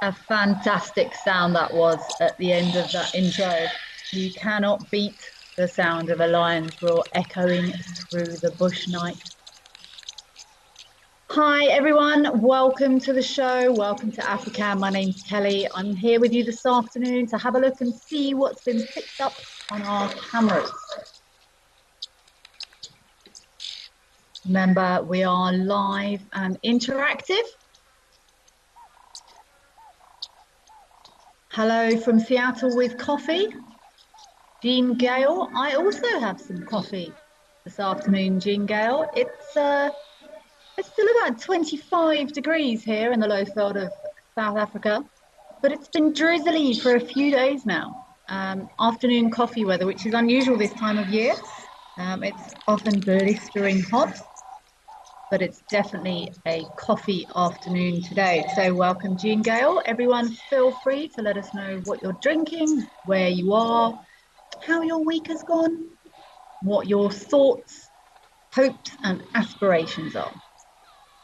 a fantastic sound that was at the end of that intro. You cannot beat the sound of a lion's roar echoing through the bush night. Hi everyone, welcome to the show. Welcome to Africam. My name's Kelly. I'm here with you this afternoon to have a look and see what's been picked up on our cameras. Remember, we are live and interactive. Hello from Seattle with coffee. Jean Gale, I also have some coffee this afternoon, Jean Gale. It's still about 25 degrees here in the low field of South Africa, but it's been drizzly for a few days now. Afternoon coffee weather, which is unusual this time of year. It's often blistering hot, but it's definitely a coffee afternoon today. So welcome, Jean Gale. Everyone, feel free to let us know what you're drinking, where you are, how your week has gone, what your thoughts, hopes, and aspirations are.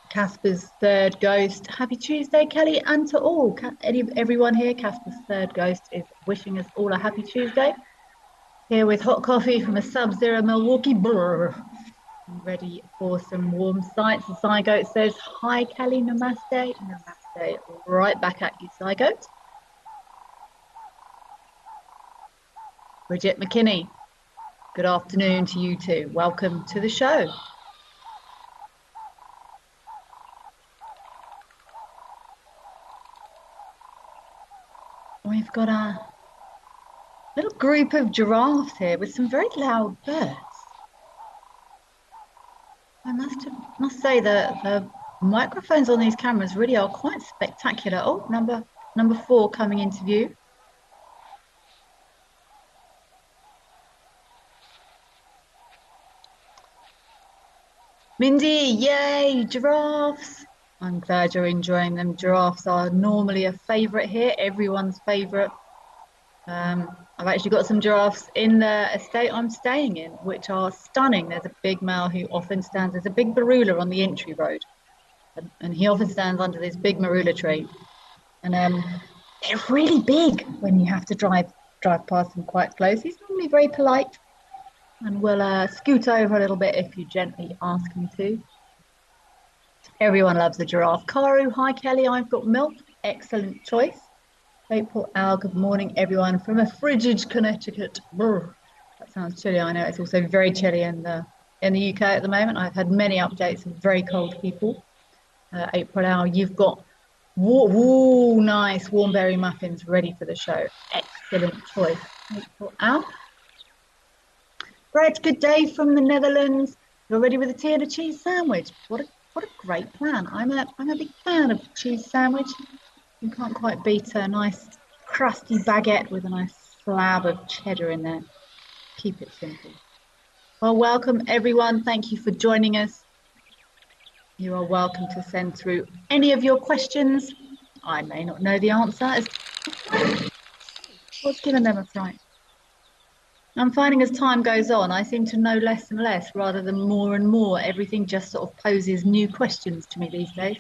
Casper's third ghost. Happy Tuesday, Kelly, and to all. Everyone here, Casper's third ghost is wishing us all a happy Tuesday. Here with hot coffee from a sub-zero Milwaukee. Brr. Ready for some warm sights. The Zygote says, hi, Kelly, namaste. Namaste. Right back at you, Zygote. Bridget McKinney, good afternoon to you too. Welcome to the show. We've got a little group of giraffes here with some very loud birds. I must say that the microphones on these cameras really are quite spectacular. Oh, number 4 coming into view. Mindy, yay, giraffes. I'm glad you're enjoying them. Giraffes are normally a favourite here, everyone's favourite. I've actually got some giraffes in the estate I'm staying in, which are stunning. There's a big male who often stands, there's a big marula on the entry road. And he often stands under this big marula tree. And they're really big when you have to drive past them quite close. He's normally very polite and will scoot over a little bit if you gently ask him to. Everyone loves a giraffe. Karu, hi Kelly, I've got milk. Excellent choice. April Al, good morning everyone from a frigid Connecticut. Brr. That sounds chilly, I know. It's also very chilly in the UK at the moment. I've had many updates of very cold people. April Al, you've got nice warmberry muffins ready for the show. Excellent choice, April Al. Brad, good day from the Netherlands. You're ready with a tea and a cheese sandwich. What a great plan. I'm a big fan of cheese sandwich. You can't quite beat a nice crusty baguette with a nice slab of cheddar in there. Keep it simple. Well, welcome everyone. Thank you for joining us. You are welcome to send through any of your questions. I may not know the answer. What's given them a fright? I'm finding as time goes on, I seem to know less and less rather than more and more. Everything just sort of poses new questions to me these days.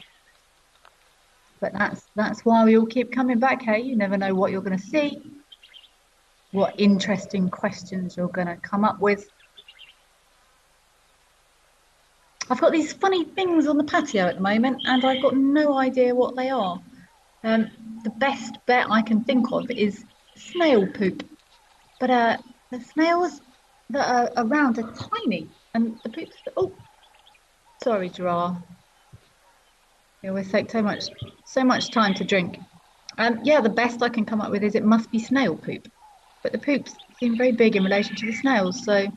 But that's why we all keep coming back, hey? You never know what you're going to see, what interesting questions you're going to come up with. I've got these funny things on the patio at the moment, and I've got no idea what they are. The best bet I can think of is snail poop. But the snails that are around are tiny, and the poops. Oh, sorry, giraffe. They always take so much time to drink. Yeah, the best I can come up with is it must be snail poop, but the poops seem very big in relation to the snails. So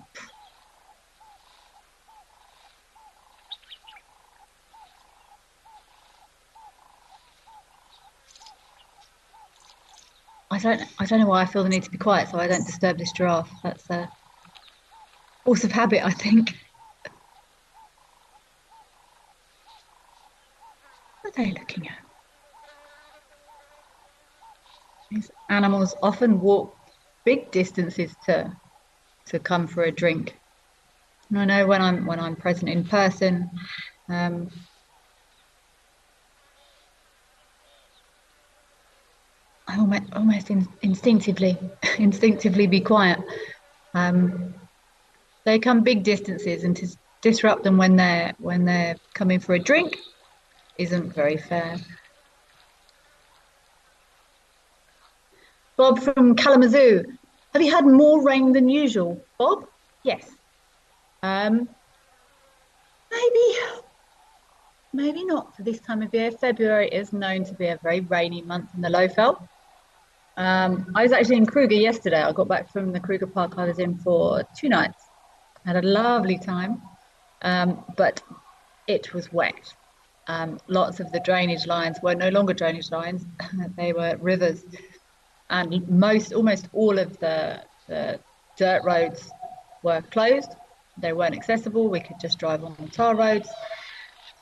I don't know why I feel the need to be quiet so I don't disturb this giraffe. That's a force of habit, I think. What are they looking at? These animals often walk big distances to come for a drink. And I know when I'm present in person, I almost instinctively instinctively be quiet. Um, they come big distances, and to disrupt them when they're coming for a drink isn't very fair. Bob from Kalamazoo, have you had more rain than usual? Bob? Yes. Um, maybe maybe not for this time of year. February is known to be a very rainy month in the Lowfell. I was actually in Kruger yesterday. I got back from the Kruger Park I was in for 2 nights. I had a lovely time, but it was wet. Lots of the drainage lines were no longer drainage lines; they were rivers, and almost all of the dirt roads were closed. They weren't accessible. We could just drive on the tar roads.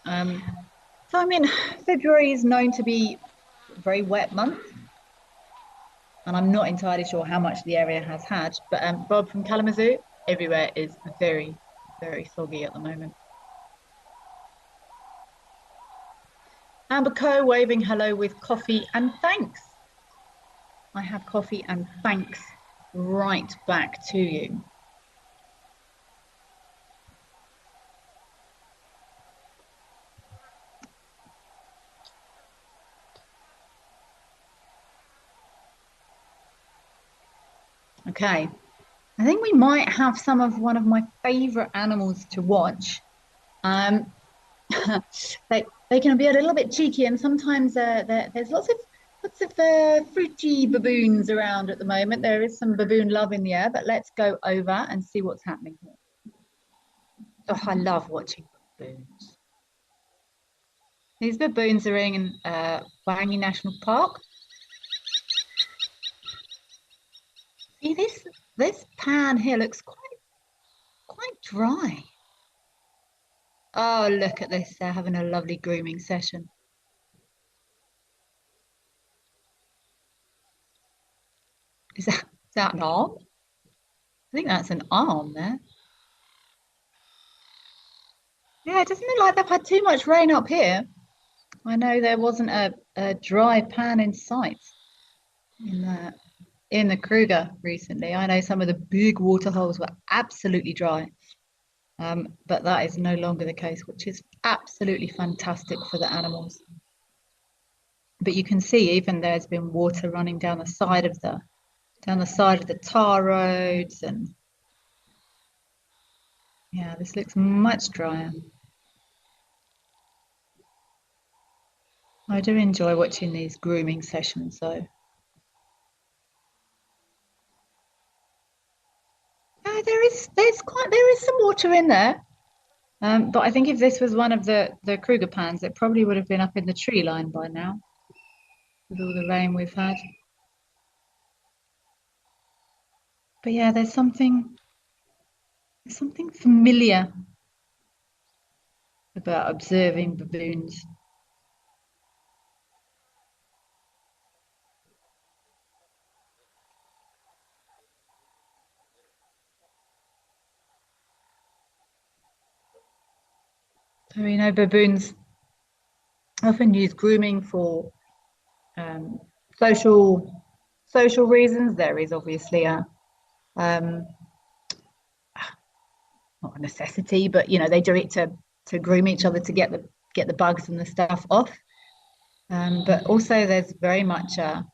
Um, so I mean, February is known to be a very wet month, and I'm not entirely sure how much the area has had. But Bob from Kalamazoo, everywhere is very, very soggy at the moment. Amber Co waving hello with coffee and thanks. I have coffee and thanks right back to you. Okay, I think we might have one of my favorite animals to watch. Um, they can be a little bit cheeky, and sometimes there's lots of fruity baboons around at the moment. There is some baboon love in the air, but let's go over and see what's happening here. Oh, I love watching baboons. These baboons are in Wangi National Park. See this pan here looks quite dry. Oh, look at this. They're having a lovely grooming session. Is that an arm? I think that's an arm there. Yeah, it doesn't look like they've had too much rain up here. I know there wasn't a dry pan in sight in the Kruger recently. I know some of the big water holes were absolutely dry. But that is no longer the case, which is absolutely fantastic for the animals. But you can see even there's been water running down the side of the tar roads, and yeah, this looks much drier. I do enjoy watching these grooming sessions though. There is some water in there. But I think if this was one of the Kruger pans, it probably would have been up in the tree line by now with all the rain we've had. But yeah, there's something familiar about observing baboons. So you know, baboons often use grooming for um, social social reasons. There is obviously a um, not a necessity, but you know they do it to groom each other to get the bugs and the stuff off. But also there's very much a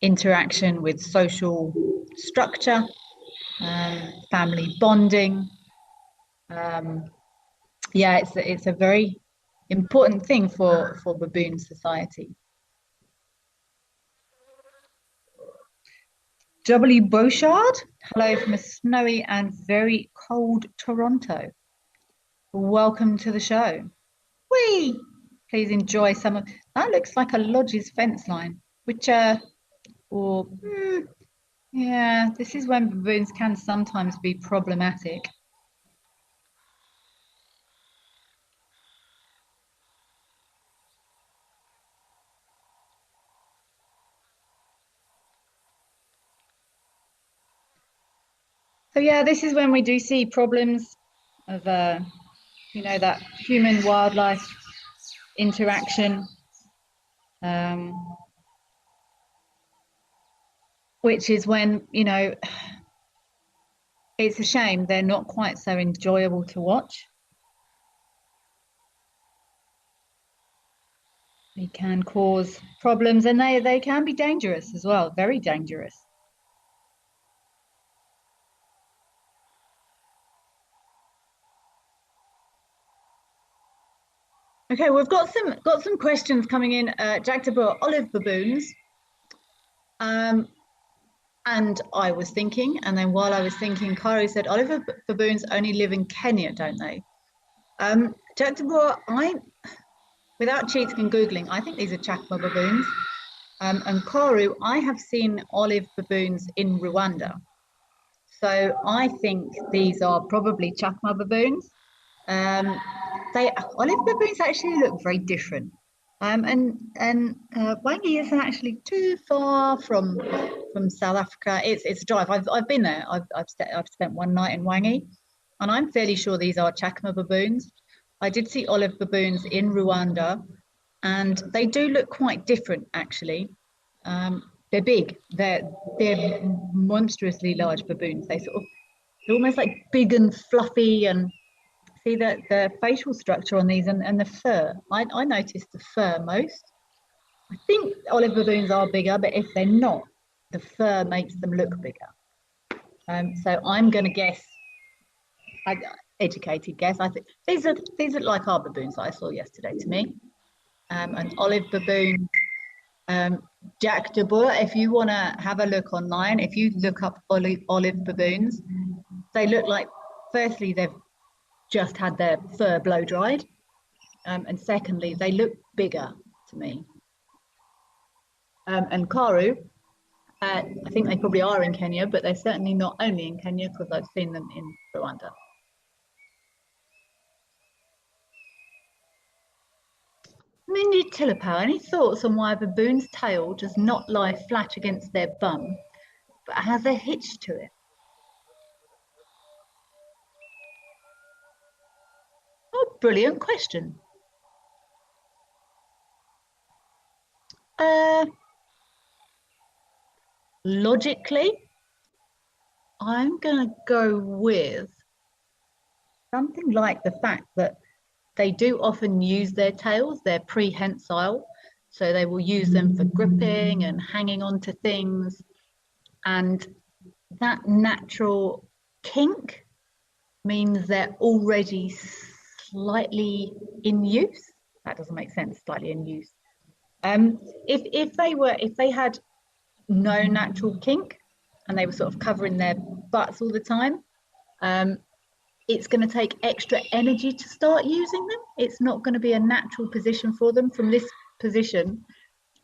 interaction with social structure, family bonding. Um, yeah, it's a very important thing for baboon society. W. Beauchard, hello from a snowy and very cold Toronto. Welcome to the show. Whee! Please enjoy some of that. Looks like a lodge's fence line, which or yeah, this is when baboons can sometimes be problematic. So yeah, this is when we do see problems of that human wildlife interaction. Um, which is when, you know, it's a shame they're not quite so enjoyable to watch. They can cause problems, and they can be dangerous as well, very dangerous. Okay, we've got some questions coming in. Jack DeBoer, olive baboons. And I was thinking, and then while I was thinking, Kari said olive baboons only live in Kenya, don't they? Jack DeBoer, without cheating and Googling, I think these are Chakma baboons. And Karu, I have seen olive baboons in Rwanda. So I think these are probably Chakma baboons. Olive baboons actually look very different. Wangi isn't actually too far from South Africa. It's a drive. I've been there. I've spent one night in Wangi, and I'm fairly sure these are Chakma baboons. I did see olive baboons in Rwanda, and they do look quite different actually. They're big. They're monstrously large baboons. They're almost like big and fluffy, and see the facial structure on these and the fur. I noticed the fur most. I think olive baboons are bigger, but if they're not, the fur makes them look bigger. So I'm going to guess, educated guess. I think these are like our baboons that I saw yesterday to me. An olive baboon. Jack de Boer, if you want to have a look online, if you look up olive baboons, they look like, firstly, they've just had their fur blow dried, and secondly, they look bigger to me. And Karu, I think they probably are in Kenya, but they're certainly not only in Kenya because I've seen them in Rwanda. Mindy Tillapau, any thoughts on why a baboon's tail does not lie flat against their bum, but has a hitch to it? Oh, brilliant question. Logically, I'm going to go with something like the fact that they do often use their tails, they're prehensile, so they will use them for gripping and hanging onto things. And that natural kink means they're already slightly in use. That doesn't make sense, slightly in use. If they had no natural kink and they were sort of covering their butts all the time, it's going to take extra energy to start using them. It's not going to be a natural position for them. From this position,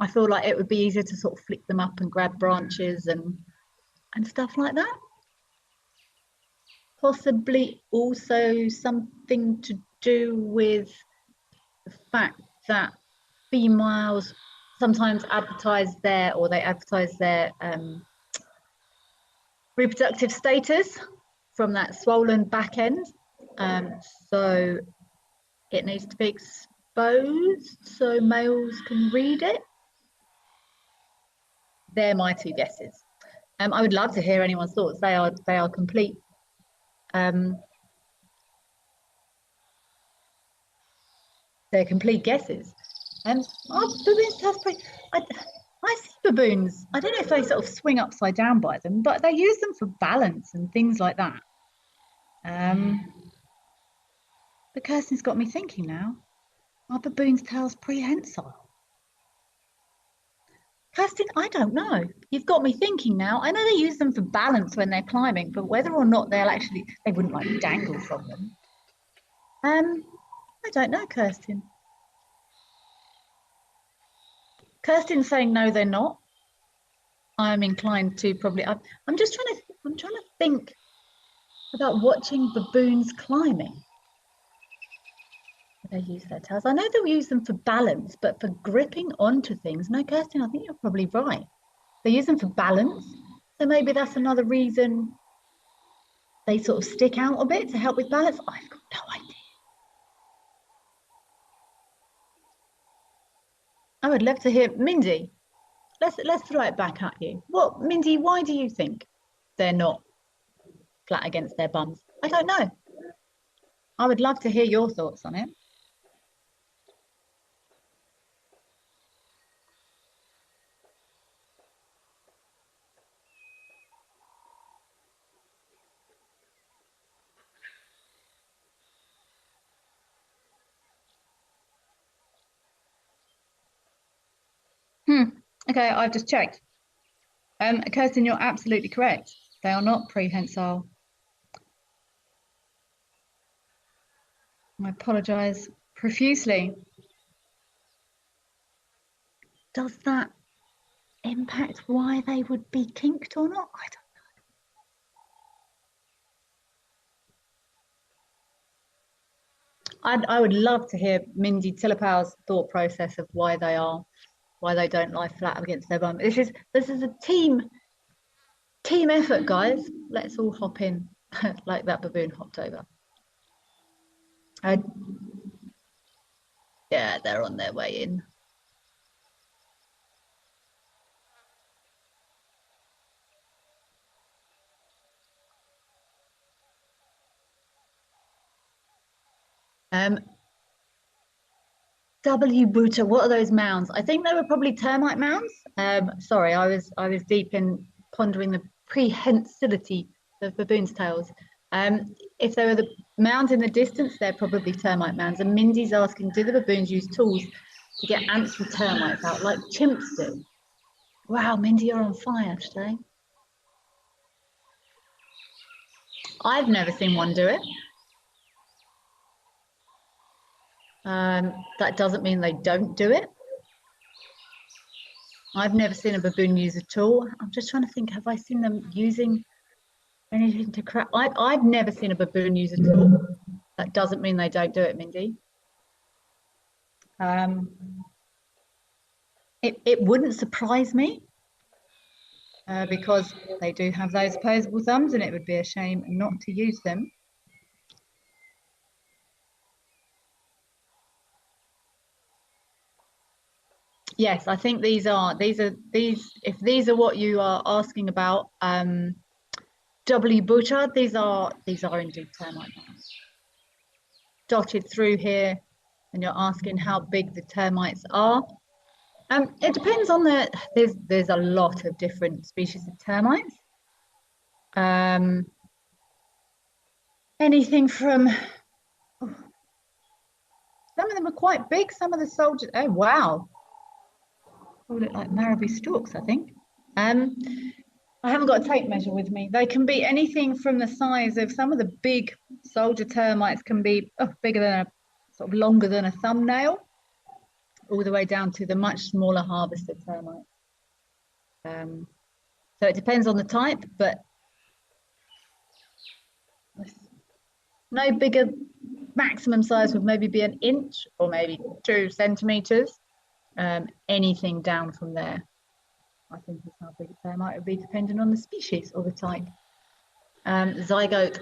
I feel like it would be easier to sort of flick them up and grab branches and stuff like that. Possibly also something to do with the fact that females sometimes advertise their reproductive status from that swollen back end. So it needs to be exposed so males can read it. They're my two guesses. I would love to hear anyone's thoughts. They are complete. They're complete guesses. Baboons have I see baboons. I don't know if they sort of swing upside down by them, but they use them for balance and things like that. But Kirsten's got me thinking now. Are baboons' tails prehensile? Kirsten, I don't know. You've got me thinking now. I know they use them for balance when they're climbing, but whether or not they wouldn't like dangle from them. I don't know, Kirsten. Kirsten's saying no, they're not. I'm inclined to probably. I'm trying to think about watching baboons climbing. They use their tails. I know they'll use them for balance, but for gripping onto things, no, Kirsten, I think you're probably right. They use them for balance, so maybe that's another reason they sort of stick out a bit to help with balance. I've got no idea. I would love to hear Mindy. let's throw it back at you. What, Mindy, why do you think they're not flat against their bums? I don't know. I would love to hear your thoughts on it. Okay, I've just checked. Kirsten, you're absolutely correct. They are not prehensile. I apologise profusely. Does that impact why they would be kinked or not? I don't know. I would love to hear Mindy Tillapow's thought process of why they don't lie flat against their bum. This is a team effort, guys. Let's all hop in like that baboon hopped over. Yeah, they're on their way in. W Buta, what are those mounds? I think they were probably termite mounds. Sorry, I was deep in pondering the prehensility of baboons' tails. If there were the mounds in the distance, they're probably termite mounds. And Mindy's asking, do the baboons use tools to get ants and termites out like chimps do? Wow, Mindy, you're on fire today. I've never seen one do it. That doesn't mean they don't do it. I've never seen a baboon use a tool. I'm just trying to think, have I seen them using anything to crack? I've never seen a baboon use a tool. That doesn't mean they don't do it, Mindy. It wouldn't surprise me because they do have those opposable thumbs and it would be a shame not to use them. Yes, I think these if these are what you are asking about, W butcher, these are indeed termite mounds. Dotted through here, and you're asking how big the termites are. It depends on there's a lot of different species of termites. Anything from some of them are quite big, some of the soldiers, oh wow. Call it like Marabou storks, I think. I haven't got a tape measure with me. They can be anything from the size of some of the big soldier termites can be bigger than sort of longer than a thumbnail, all the way down to the much smaller harvester termite. So it depends on the type, but no bigger. Maximum size would maybe be an inch or maybe 2 centimeters. Anything down from there, I think is how big a termite would be, depending on the species or the type. Zygote,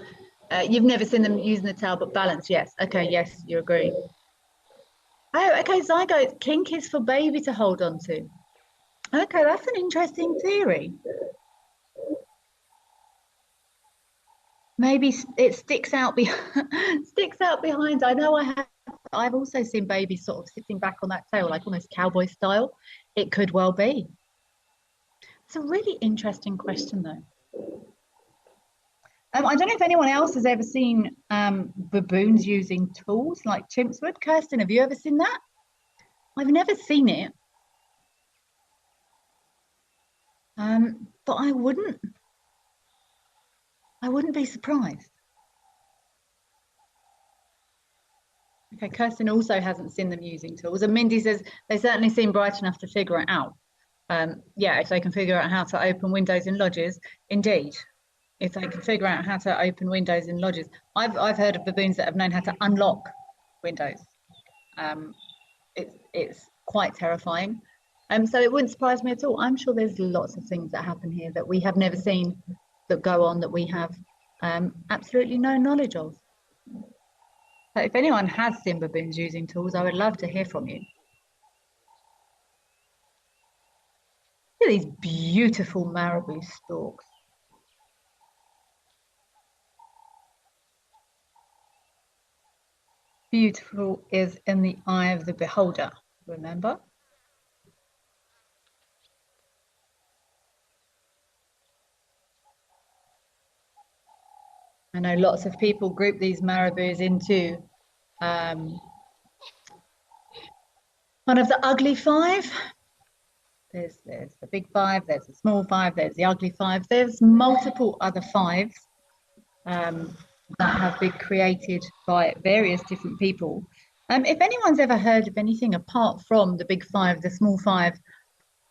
you've never seen them using the tail, but balance, yes. Okay, yes, you agree. Oh, okay, zygote, kink is for baby to hold on to. Okay, that's an interesting theory. Maybe it sticks out behind. I know I've also seen babies sort of sitting back on that tail, like almost cowboy style. It could well be. It's a really interesting question, though. I don't know if anyone else has ever seen baboons using tools like chimps would. Kirsten, have you ever seen that? I've never seen it. But I wouldn't be surprised. Okay, Kirsten also hasn't seen them using tools. And Mindy says they certainly seem bright enough to figure it out. Yeah, if they can figure out how to open windows in lodges, indeed. If they can figure out how to open windows in lodges. I've heard of baboons that have known how to unlock windows. It's quite terrifying. So it wouldn't surprise me at all. I'm sure there's lots of things that happen here that we have never seen, that go on, that we have absolutely no knowledge of. So if anyone has seen baboons using tools, I would love to hear from you. at these beautiful Marabou storks. Beautiful is in the eye of the beholder, remember? I know lots of people group these Marabous into one of the ugly five. There's the big five, there's the small five, there's the ugly five. There's multiple other fives that have been created by various different people. If anyone's ever heard of anything apart from the big five, the small five,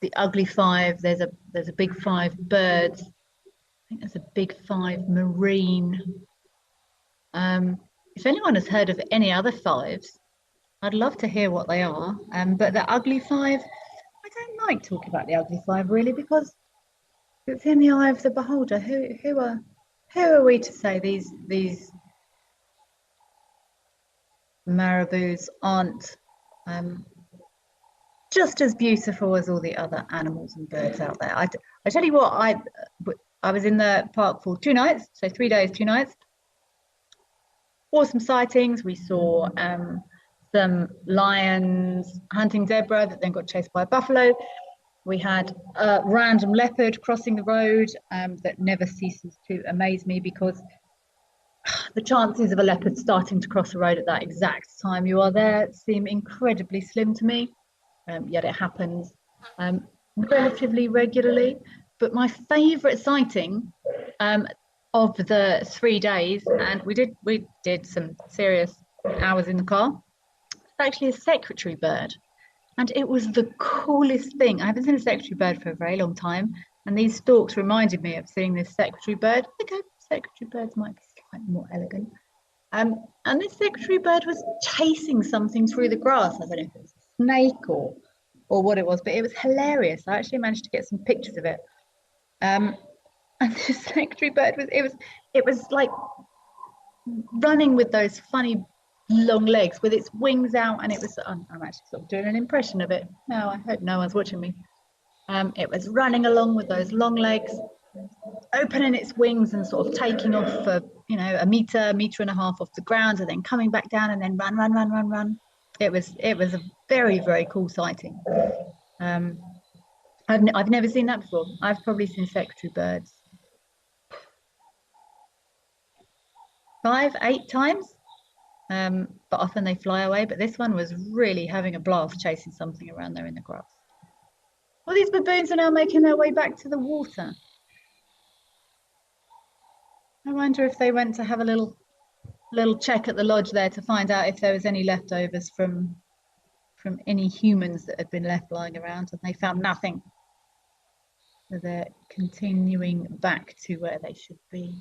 the ugly five, there's a big five birds. I think there's a big five marine. If anyone has heard of any other fives, I'd love to hear what they are. But the ugly five, I don't like talking about the ugly five really, because it's in the eye of the beholder. Who are we to say these Marabous aren't just as beautiful as all the other animals and birds out there? I tell you what, I was in the park for 2 nights, so 3 days, 2 nights. Awesome sightings. We saw some lions hunting zebra that then got chased by a buffalo. We had a random leopard crossing the road that never ceases to amaze me, because the chances of a leopard starting to cross the road at that exact time you are there seem incredibly slim to me, yet it happens relatively regularly. But my favourite sighting of the 3 days, and we did some serious hours in the car, it's actually a secretary bird. And it was the coolest thing. I haven't seen a secretary bird for a very long time, and these storks reminded me of seeing this secretary bird. I think secretary birds might be slightly more elegant. And this secretary bird was chasing something through the grass. I don't know if it was a snake or what it was, but it was hilarious. I actually managed to get some pictures of it. And the secretary bird was like running with those funny long legs with its wings out, and I'm actually sort of doing an impression of it now. I hope no one's watching me. It was running along with those long legs, opening its wings and sort of taking off for a meter and a half off the ground, and then coming back down and then run. It was a very, very cool sighting. I've never seen that before. I've probably seen secretary birds 5, 8 times, but often they fly away. But this one was really having a blast chasing something around there in the grass. Well, these baboons are now making their way back to the water. I wonder if they went to have a little check at the lodge there to find out if there was any leftovers from any humans that had been left lying around, and they found nothing. So they're continuing back to where they should be.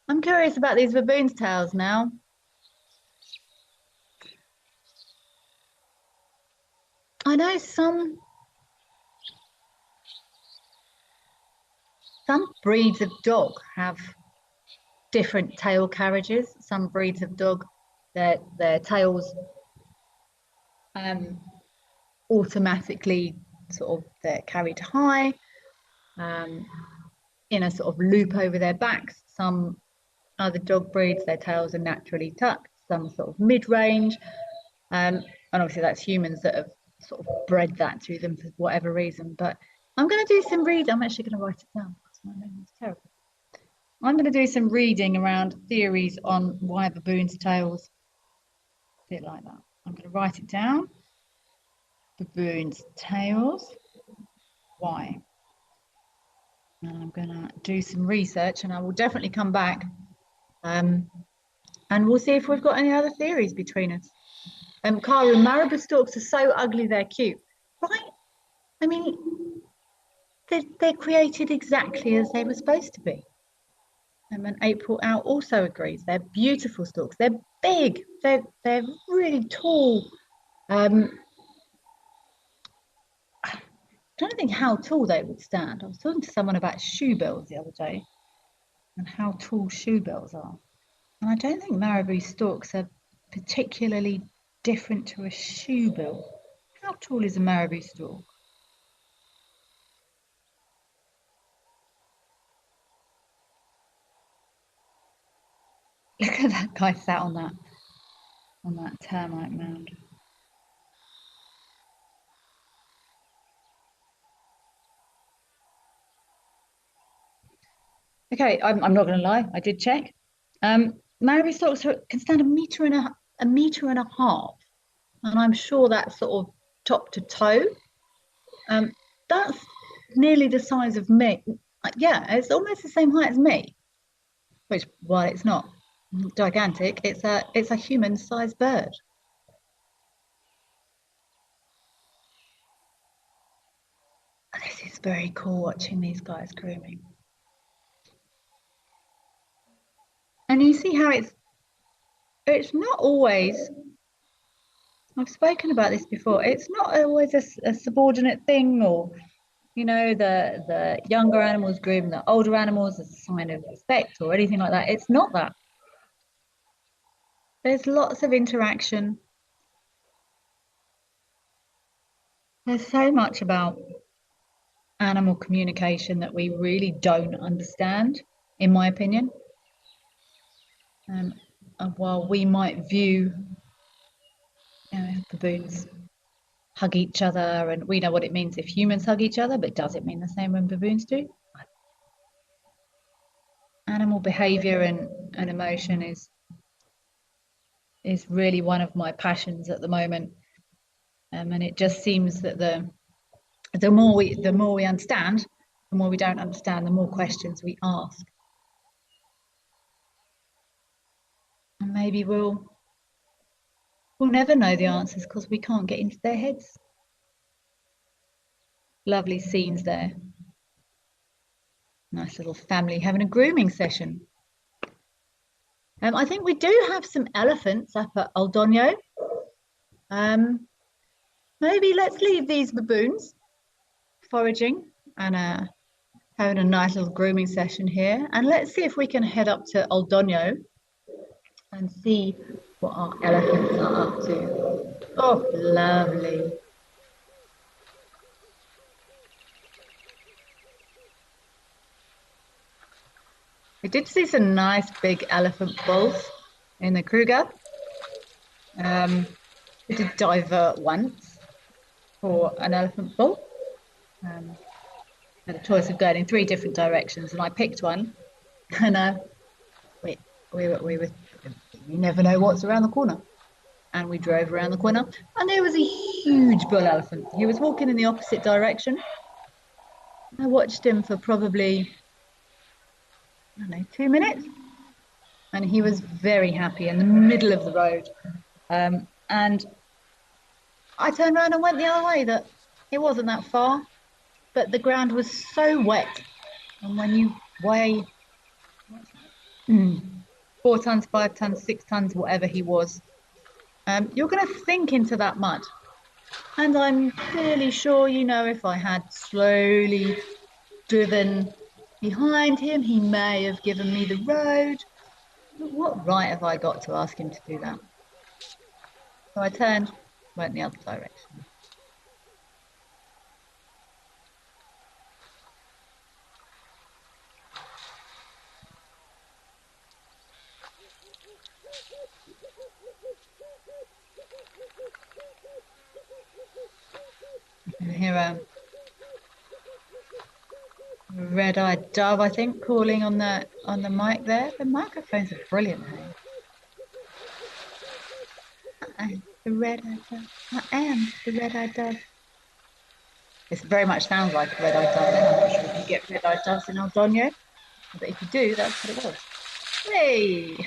I'm curious about these baboons' tails now. I know some breeds of dog have different tail carriages. Some breeds of dog, their tails automatically sort of they're carried high in a sort of loop over their backs. Some other dog breeds, their tails are naturally tucked, some sort of mid-range, and obviously that's humans that have sort of bred that to them for whatever reason. But I'm going to do some reading. I'm actually going to write it down because my memory's terrible. I'm going to do some reading around theories on why baboons' tails fit like that. I'm going to write it down. Baboons' tails, why? And I'm going to do some research, and I will definitely come back and we'll see if we've got any other theories between us. Karu, Marabou storks are so ugly they're cute, right? I mean, they're created exactly as they were supposed to be. And April Owl also agrees. They're beautiful storks. They're big. They're really tall. I don't think how tall they would stand. I was talking to someone about shoe bells the other day and how tall shoe bells are. And I don't think Marabou storks are particularly different to a shoebill. How tall is a Marabou stork? Look at that guy sat on that termite mound. Okay, I'm not going to lie. I did check. Marabou storks can stand a meter and a half, and I'm sure that's sort of top to toe. That's nearly the size of me. Yeah, it's almost the same height as me. Which, while it's not gigantic, it's a human-sized bird. This is very cool watching these guys grooming. And you see how it's not always, I've spoken about this before, it's not always a subordinate thing, or the younger animals groom the older animals as a sign of respect or anything like that. It's not that. There's lots of interaction. There's so much about animal communication that we really don't understand, in my opinion. And while we might view baboons hug each other, and we know what it means if humans hug each other, but does it mean the same when baboons do? Animal behavior and emotion is really one of my passions at the moment. And it just seems that the more we understand, the more we don't understand, the more questions we ask. And maybe we'll never know the answers because we can't get into their heads. Lovely scenes there. Nice little family having a grooming session. I think we do have some elephants up at Alono. Maybe let's leave these baboons foraging and having a nice little grooming session here. And let's see if we can head up to Alono and see what our elephants are up to. Oh, lovely. We did see some nice big elephant bulls in the Kruger. We did divert once for an elephant bull. Had a choice of going in 3 different directions, and I picked one. And we were you never know what's around the corner. And we drove around the corner, and there was a huge bull elephant. He was walking in the opposite direction. I watched him for probably, I don't know, 2 minutes, and he was very happy in the middle of the road. And I turned around and went the other way. That it wasn't that far, but the ground was so wet. And when you weigh 4 tons, 5 tons, 6 tons, whatever he was, you're going to sink into that mud. And I'm fairly sure, if I had slowly driven behind him, he may have given me the road. But what right have I got to ask him to do that? So I turned, went the other direction. You can hear a red-eyed dove, I think, calling on the mic there. The microphones are brilliant. The red-eyed dove. I am the red-eyed dove. This very much sounds like a red-eyed dove. I'm not sure if you get red-eyed doves in Alono, but if you do, that's what it was. Hey!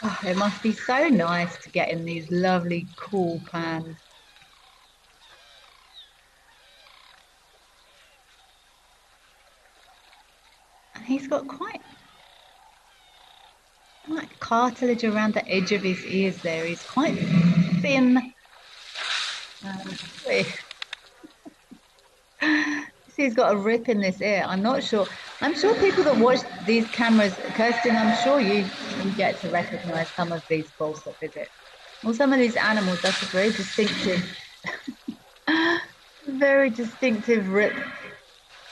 Oh, it must be so nice to get in these lovely, cool pans. And he's got quite like cartilage around the edge of his ears there. He's quite thin. Wait. See, he's got a rip in this ear. I'm not sure. I'm sure people that watch these cameras, Kirsten, I'm sure you get to recognize some of these bulls that visit. Well, some of these animals, that's a very distinctive rip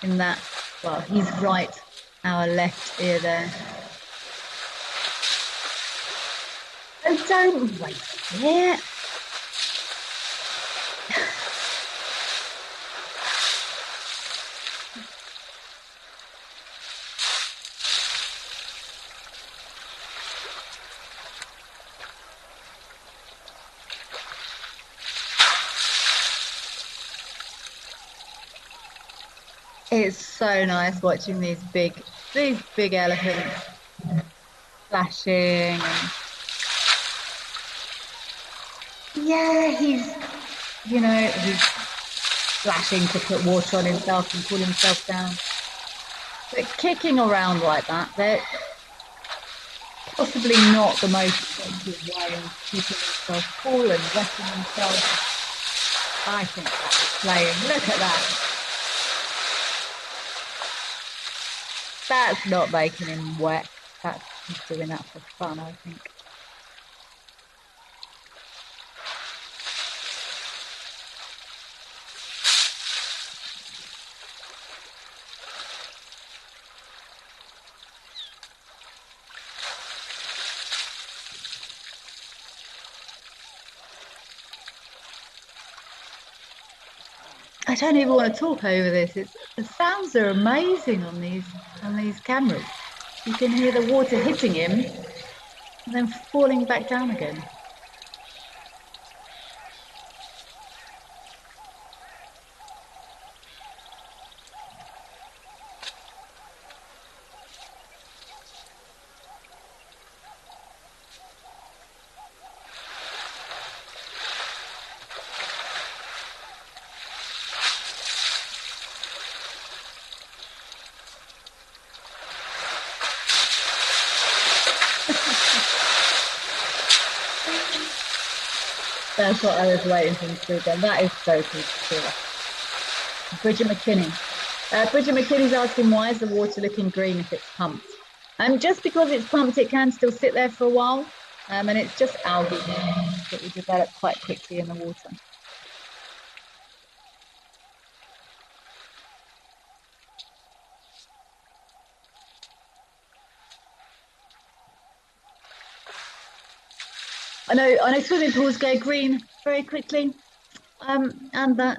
in that. Well, he's right, our left ear there. Oh, don't waste it. It's so nice watching these big elephants flashing and yeah, he's splashing to put water on himself and cool himself down. But kicking around like that, they're possibly not the most effective way of keeping themselves cool and wetting themselves. I think that's playing. Look at that. That's not making him wet. That's he's doing that for fun, I think. I don't even want to talk over this. The sounds are amazing on these cameras. You can hear the water hitting him and then falling back down again. That's what I was waiting for him to do again. That is so cool to see. Bridget McKinney. Bridget McKinney's asking why is the water looking green if it's pumped? Just because it's pumped, it can still sit there for a while. And it's just algae that will develop quite quickly in the water. I know swimming pools go green very quickly. And that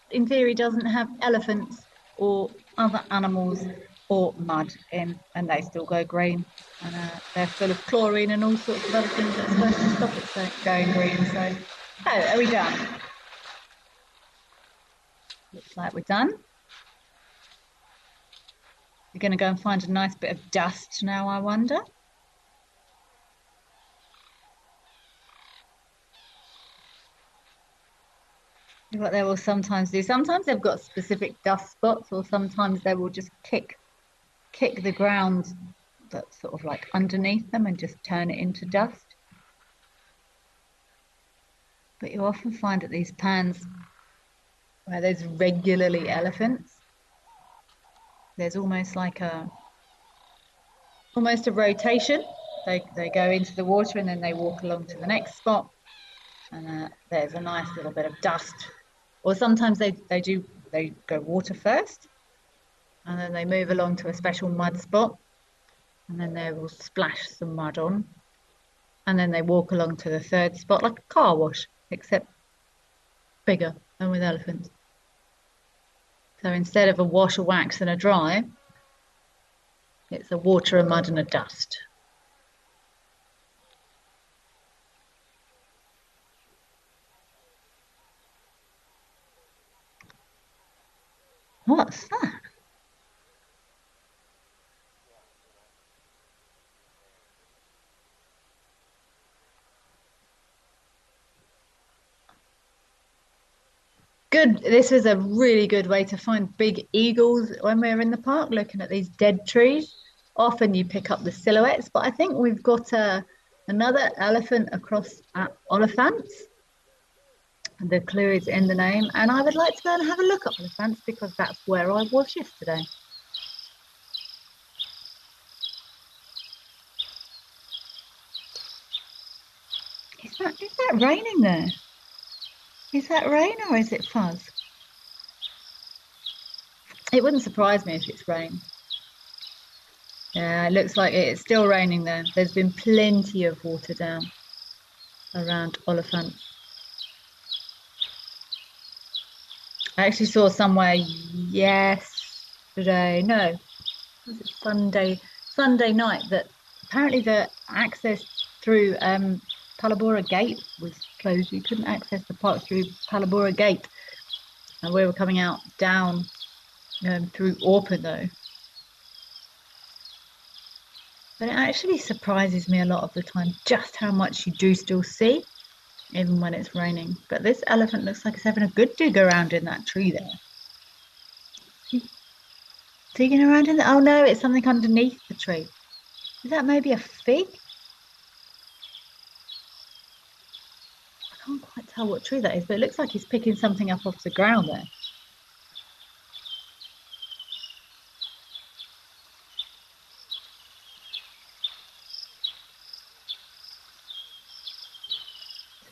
in theory doesn't have elephants or other animals or mud in, and they still go green. And they're full of chlorine and all sorts of other things that's supposed to stop it going green. So, are we done? Looks like we're done. We're going to go and find a nice bit of dust now, I wonder. What they will sometimes do. Sometimes they've got specific dust spots, or sometimes they will just kick the ground that's sort of like underneath them and just turn it into dust. But you often find at these pans where there's regularly elephants, there's almost a rotation. They go into the water and then they walk along to the next spot, and there's a nice little bit of dust. Or sometimes they go water first, and then they move along to a special mud spot, and then they will splash some mud on, and then they walk along to the third spot, like a car wash, except bigger and with elephants. So instead of a wash, a wax, and a dry, it's a water, a mud, and a dust. What's that? Good. This is a really good way to find big eagles when we're in the park looking at these dead trees. often you pick up the silhouettes, but I think we've got another elephant across at Oliphants. The clue is in the name, and I would like to go and have a look at Oliphants because that's where I was yesterday. Is that raining there? Is that rain or is it fuzz? It wouldn't surprise me if it's rain. Yeah, it looks like it's still raining there. There's been plenty of water down around Oliphant. I actually saw somewhere yesterday, no, was it Sunday night, that apparently the access through Palabora Gate was closed. You couldn't access the park through Palabora Gate. And we were coming out down through Orpin though. But it actually surprises me a lot of the time just how much you do still see, even when it's raining. But this elephant looks like it's having a good dig around in that tree there. Digging around in the, oh no, it's something underneath the tree. Is that maybe a fig? I can't quite tell what tree that is, but it looks like he's picking something up off the ground there.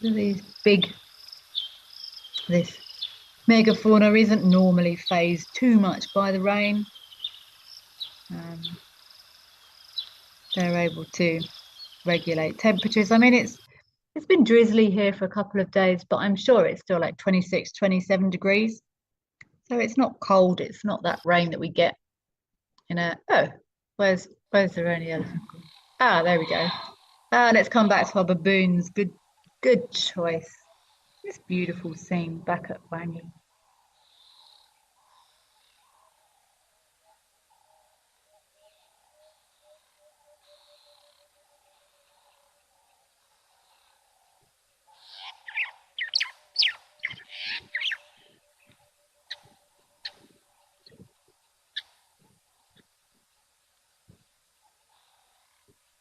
These big, this megafauna isn't normally phased too much by the rain. They're able to regulate temperatures. I mean, it's been drizzly here for a couple of days, but I'm sure it's still like 26, 27 degrees. So it's not cold. It's not that rain that we get in a, oh, where's the rainy elephant? Ah, there we go. Let's come back to our baboons. Good choice. This beautiful scene back at Wangi.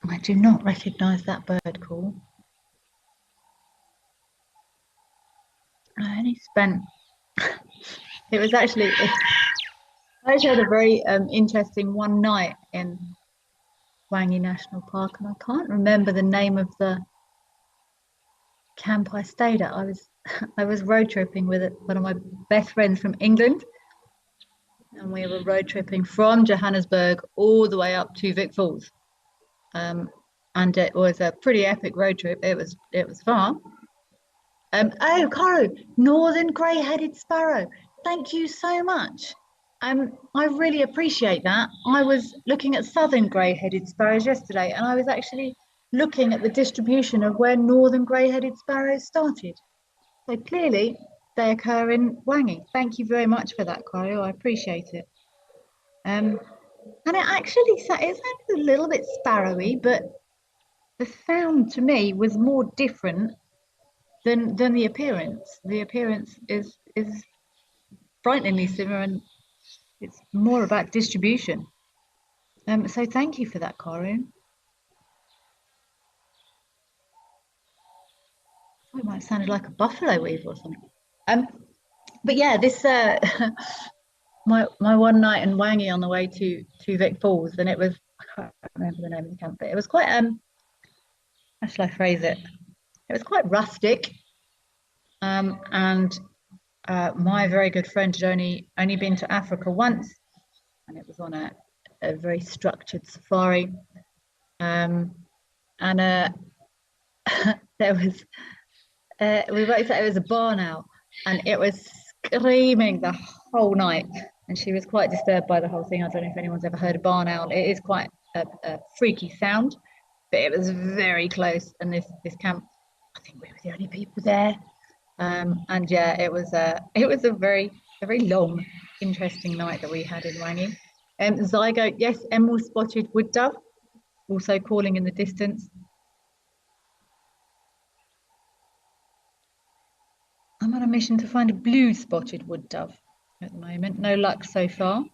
I do not recognise that bird call. I only spent, it was actually, I actually had a very interesting one night in Wangi National Park, and I can't remember the name of the camp I stayed at. I was road tripping with one of my best friends from England, and we were road tripping from Johannesburg all the way up to Vic Falls. And it was a pretty epic road trip. It was far. Oh, Caro, northern grey-headed sparrow. Thank you so much. I really appreciate that. I was looking at southern grey-headed sparrows yesterday, and I was actually looking at the distribution of where northern grey-headed sparrows started. So clearly, they occur in Wangi. Thank you very much for that, Caro. I appreciate it. And it actually sounded a little bit sparrowy, but the sound to me was more different than the appearance. The appearance is frighteningly similar, and it's more about distribution. So thank you for that, Corinne. It might have sounded like a buffalo weave or something. But yeah, this my one night in Wangi on the way to Vic Falls, and it was, I can't remember the name of the camp, but it was quite how shall I phrase it? It was quite rustic. And my very good friend had only been to Africa once, and it was on a very structured safari. And there was we worked out it was a barn owl, and it was screaming the whole night, and she was quite disturbed by the whole thing. I don't know if anyone's ever heard a barn owl. It is quite a freaky sound, but it was very close. And this camp, I think we were the only people there. And yeah, it was a very long, interesting night that we had in Wangi. Zygote, yes, emerald spotted wood dove, also calling in the distance. I'm on a mission to find a blue spotted wood dove at the moment. No luck so far.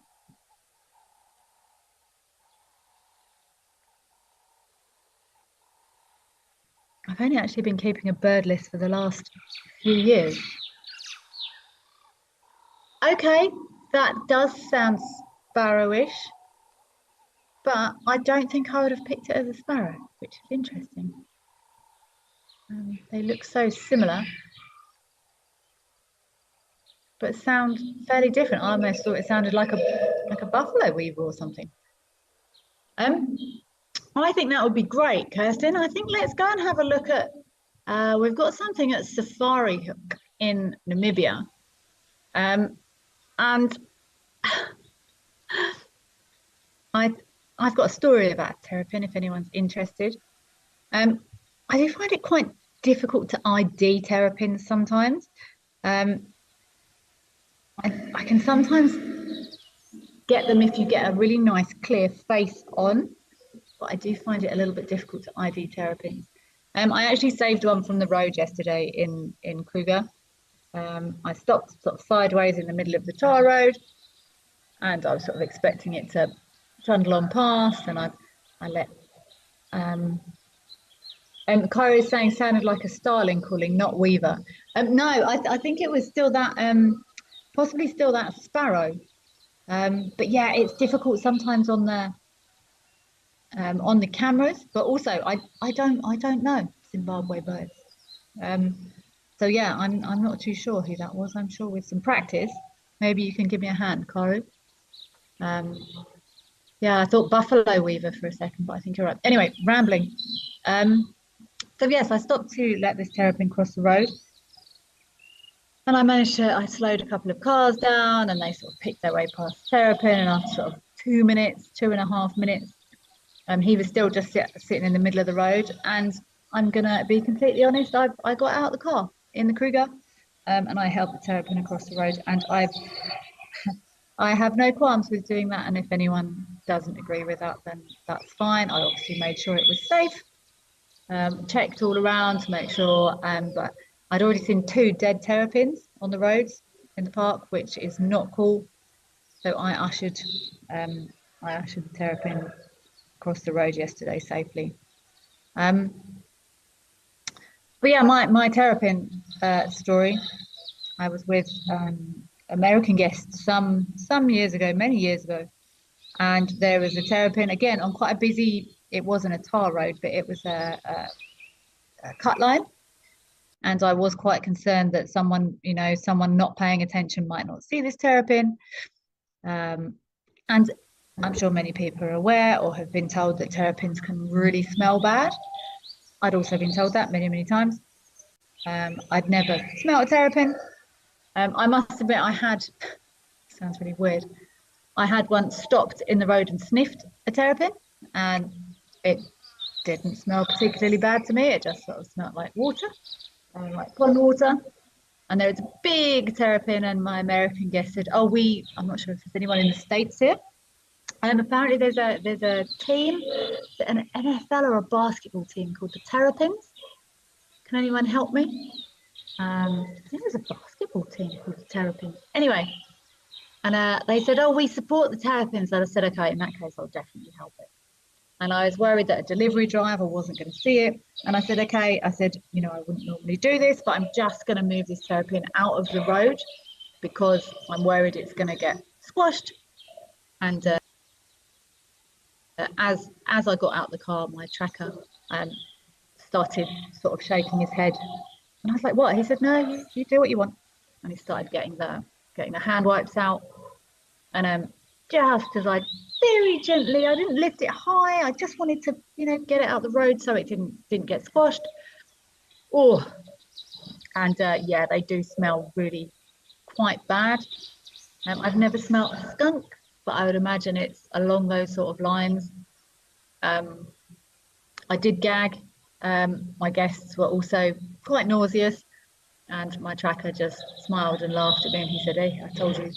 I've only actually been keeping a bird list for the last few years. Okay, that does sound sparrowish, but I don't think I would have picked it as a sparrow, which is interesting. They look so similar, but sound fairly different. I almost thought it sounded like a buffalo weaver or something. I think that would be great, Kirsten. I think let's go and have a look at. We've got something at Safari Hook in Namibia, and I've got a story about terrapin if anyone's interested. I do find it quite difficult to ID terrapins sometimes. I can sometimes get them if you get a really nice clear face on, but I do find it a little bit difficult to ID terrapins. I actually saved one from the road yesterday in Kruger. I stopped sort of sideways in the middle of the tar road, and I was sort of expecting it to trundle on past, and I let and Kyra is saying sounded like a starling calling, not weaver. No, I think it was still that possibly still that sparrow. But yeah, it's difficult sometimes on the cameras, but also I don't know Zimbabwe birds. So yeah, I'm not too sure who that was. I'm sure with some practice, maybe you can give me a hand, Karu. Yeah, I thought buffalo weaver for a second, but I think you're right. Anyway, rambling. So yes, I stopped to let this terrapin cross the road. And I slowed a couple of cars down, and they sort of picked their way past the terrapin, and after sort of 2.5 minutes, he was still just sitting in the middle of the road. And I'm gonna be completely honest, I got out of the car in the Kruger, and I helped the terrapin across the road, and I have no qualms with doing that. And if anyone doesn't agree with that, then that's fine. I obviously made sure it was safe, checked all around to make sure, but I'd already seen 2 dead terrapins on the roads in the park, which is not cool. So I ushered the terrapin across the road yesterday safely. But yeah, my terrapin story. I was with American guests some years ago, many years ago, and there was a terrapin again on quite a busy. It wasn't a tar road, but it was a cut line. And I was quite concerned that someone not paying attention might not see this terrapin. And I'm sure many people are aware or have been told that terrapins can really smell bad. I'd also been told that many, many times. I'd never smelt a terrapin. I must admit sounds really weird. I had once stopped in the road and sniffed a terrapin, and it didn't smell particularly bad to me. It just sort of smelled like water. Like pond water, and there was a big terrapin, and my American guest said, I'm not sure if there's anyone in the States here. Apparently there's a team, an NFL or a basketball team called the Terapins. Can anyone help me? I think there's a basketball team called the Terapins. Anyway, and they said, we support the Terrapins. And I said, okay, in that case, I'll definitely help it. And I was worried that a delivery driver wasn't going to see it. And I said, okay, I wouldn't normally do this, but I'm just going to move this terrapin out of the road because I'm worried it's going to get squashed. And as I got out the car, my tracker started sort of shaking his head. And I was like, what? He said, no, you do what you want. And he started getting the hand wipes out. And just as I very gently, I didn't lift it high, I just wanted to get it out the road so it didn't get squashed. And yeah, they do smell really quite bad. I've never smelled a skunk, but I would imagine it's along those sort of lines. I did gag. My guests were also quite nauseous, and my tracker just smiled and laughed at me, and he said, hey, I told you.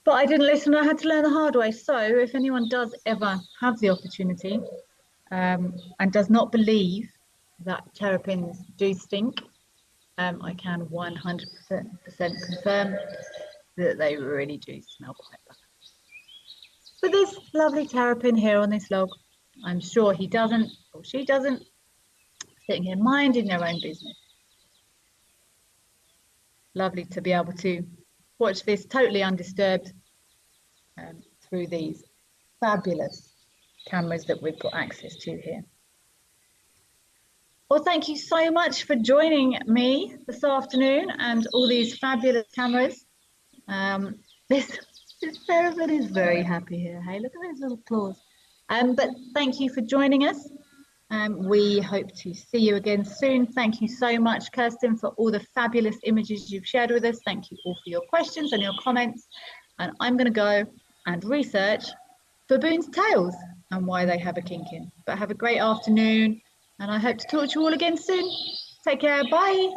But I didn't listen. I had to learn the hard way. So if anyone does ever have the opportunity and does not believe that terrapins do stink, I can 100% confirm that they really do smell quite bad. But this lovely terrapin here on this log, I'm sure he doesn't or she doesn't sitting here minding their own business. Lovely to be able to watch this totally undisturbed through these fabulous cameras that we've got access to here. Well, thank you so much for joining me this afternoon and all these fabulous cameras. This Terapin is very happy here. Hey, look at those little claws. But thank you for joining us. We hope to see you again soon. Thank you so much, Kirsten, for all the fabulous images you've shared with us. Thank you all for your questions and your comments. And I'm going to go and research baboons' tails and why they have a kink in. But have a great afternoon, and I hope to talk to you all again soon. Take care. Bye.